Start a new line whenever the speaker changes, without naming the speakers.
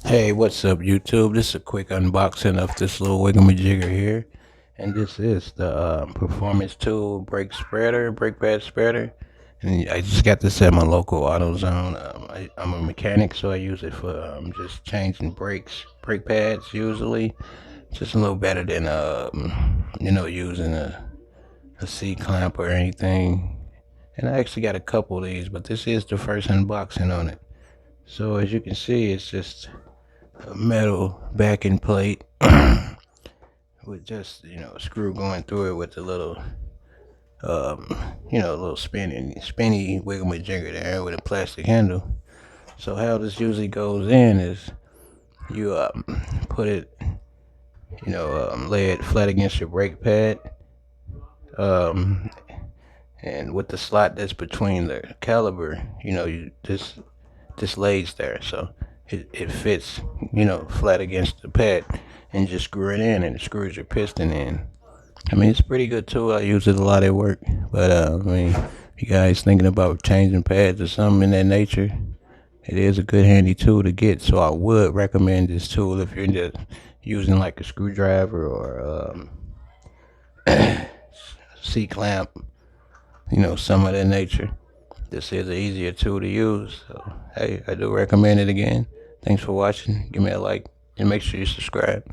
Hey, what's up, YouTube? This is a quick unboxing of this little Wiggamajigger here. And this is the Performance Tool brake pad spreader. And I just got this at my local AutoZone. I'm a mechanic, so I use it for just changing brake pads usually. Just a little better than, using a C-clamp or anything. And I actually got a couple of these, but this is the first unboxing on it. So as you can see, it's just a metal backing plate with just a screw going through it with a little um a little spinny wiggle jigger there with a plastic handle. So how this usually goes in is you put it lay it flat against your brake pad, um and with the slot that's between the caliper, you just lays there, so it fits, flat against the pad, and just screw it in, and it screws your piston in. I mean, it's a pretty good tool. I use it a lot at work. But I mean, if you guys thinking about changing pads or something in that nature, it is a good handy tool to get. So I would recommend this tool if you're just using like a screwdriver or C clamp, some of that nature. This is an easier tool to use. So hey, I do recommend it again. Thanks for watching. Give me a like and make sure you subscribe.